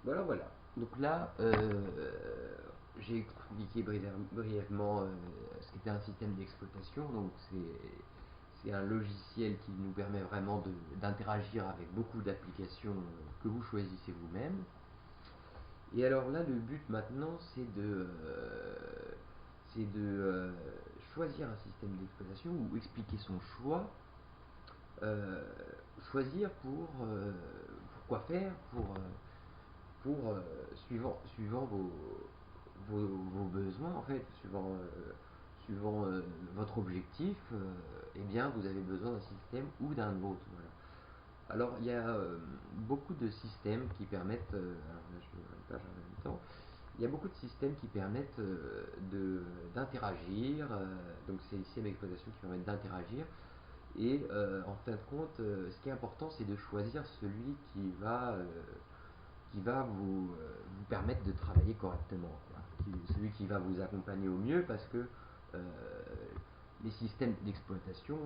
Voilà, voilà. Donc là, j'ai expliqué brièvement ce qu'était un système d'exploitation. Donc c'est un logiciel qui nous permet vraiment d'interagir avec beaucoup d'applications que vous choisissez vous-même. Et alors là, le but maintenant, c'est de choisir un système d'exploitation ou expliquer son choix, euh, choisir pour quoi faire, suivant vos besoins en fait, suivant votre objectif, eh bien vous avez besoin d'un système ou d'un autre. Voilà. Alors il y a beaucoup de systèmes qui permettent, alors là je n'ai pas en même temps, il y a beaucoup de systèmes qui permettent d'interagir, donc c'est les systèmes d'exploitation qui permettent d'interagir, et en fin de compte, ce qui est important, c'est de choisir celui qui va vous permettre de travailler correctement, quoi. Celui qui va vous accompagner au mieux, parce que euh, les systèmes d'exploitation,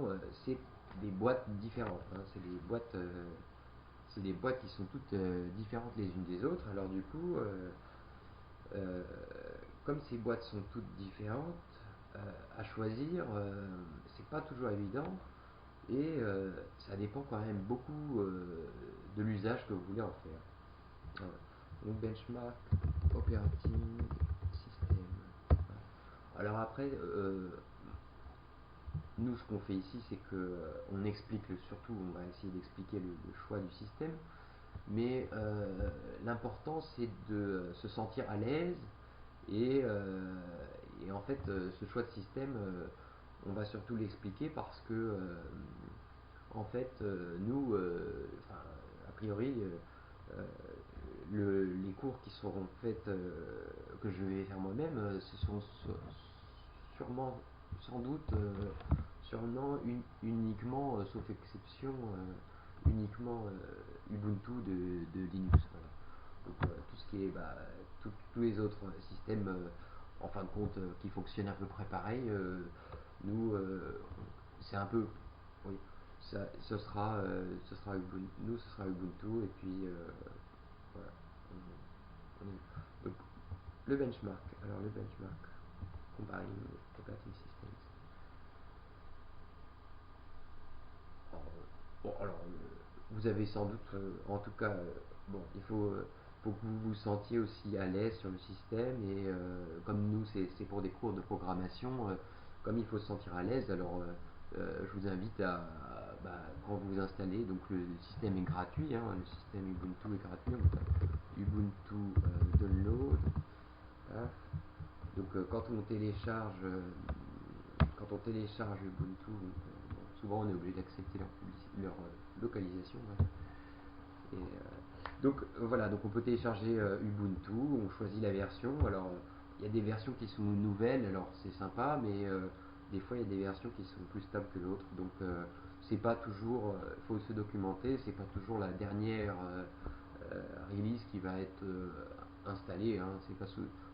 c'est des boîtes différentes, hein. C'est des boîtes qui sont toutes différentes les unes des autres. Alors du coup, euh, comme ces boîtes sont toutes différentes, à choisir, c'est pas toujours évident. Et ça dépend quand même beaucoup de l'usage que vous voulez en faire. Voilà. Donc benchmark, operating system. Alors après, nous ce qu'on fait ici, c'est que on explique surtout, on va essayer d'expliquer le choix du système, mais l'important c'est de se sentir à l'aise et, en fait ce choix de système, on va surtout l'expliquer parce que en fait nous, a priori, euh, les cours qui seront faits, que je vais faire moi-même, ce seront sûrement, sans doute, sûrement uniquement, sauf exception, uniquement Ubuntu de Linux. Voilà. Donc tout ce qui est, tous les autres systèmes, en fin de compte, qui fonctionnent à peu près pareil, nous, c'est un peu, oui, ce sera Ubuntu, nous ce sera Ubuntu, et puis voilà. Donc le benchmark, alors le benchmark, comparing operating systems. Alors, bon, alors, vous avez sans doute, en tout cas, bon, faut que vous vous sentiez aussi à l'aise sur le système, et comme nous, c'est pour des cours de programmation, comme il faut se sentir à l'aise, alors je vous invite quand vous installez, donc le système est gratuit, hein, le système Ubuntu est gratuit, Ubuntu download. Hein. Donc quand on télécharge Ubuntu, bon, souvent on est obligé d'accepter leur localisation. Ouais. Et, donc voilà, donc on peut télécharger Ubuntu, on choisit la version. Alors il y a des versions qui sont nouvelles, alors c'est sympa, mais des fois il y a des versions qui sont plus stables que l'autre. Donc c'est pas toujours, il faut se documenter, c'est pas toujours la dernière release qui va être installée. Hein.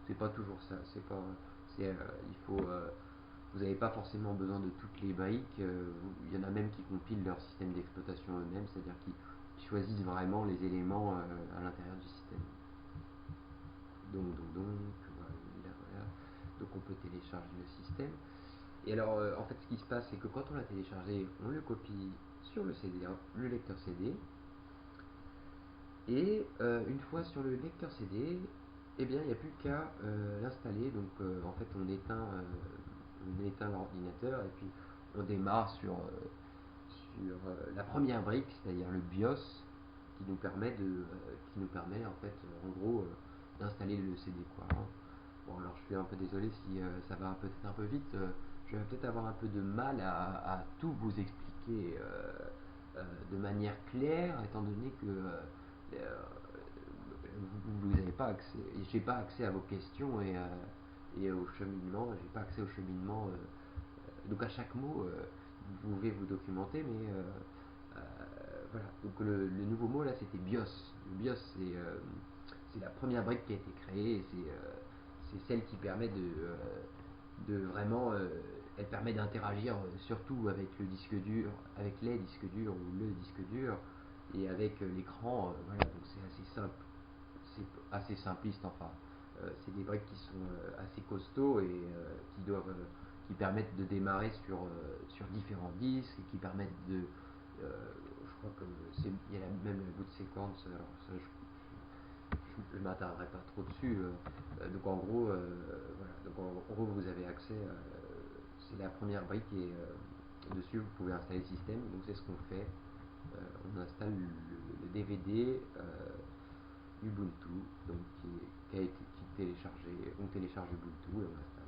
C'est pas toujours ça. C'est pas, c'est, il faut, vous n'avez pas forcément besoin de toutes les briques. Il y en a même qui compilent leur système d'exploitation eux-mêmes, c'est-à-dire qui choisissent vraiment les éléments à l'intérieur du système. Voilà. Donc on peut télécharger le système. Et alors en fait ce qui se passe, c'est que quand on l'a téléchargé, on le copie sur le CD, hein, le lecteur CD. Et une fois sur le lecteur CD, eh bien il n'y a plus qu'à l'installer. Donc en fait on éteint l'ordinateur et puis on démarre sur la première brique, c'est-à-dire le BIOS, qui nous permet en fait, en gros, d'installer le CD, quoi. Hein. Bon, alors je suis un peu désolé si ça va peut-être un peu vite. Je vais peut-être avoir un peu de mal à tout vous expliquer de manière claire, étant donné que vous n'avez pas accès, j'ai pas accès à vos questions et au cheminement, j'ai pas accès au cheminement. Donc à chaque mot, vous pouvez vous documenter, mais euh, voilà. Donc nouveau mot là, c'était BIOS. Le BIOS, c'est la première brique qui a été créée, et c'est celle qui permet de vraiment, elle permet d'interagir surtout avec le disque dur, avec les disques durs ou le disque dur, et avec l'écran. Voilà, donc c'est assez simple. c'est assez simpliste, enfin. C'est des briques qui sont assez costauds et qui permettent de démarrer sur différents disques et qui permettent je crois que il y a même la bout de séquence, alors ça je ne m'attarderai pas trop dessus. Donc en gros, voilà, donc en gros vous avez accès, c'est la première brique et dessus vous pouvez installer le système. Donc c'est ce qu'on fait. On installe le DVD Ubuntu, donc qui télécharge Ubuntu et on installe.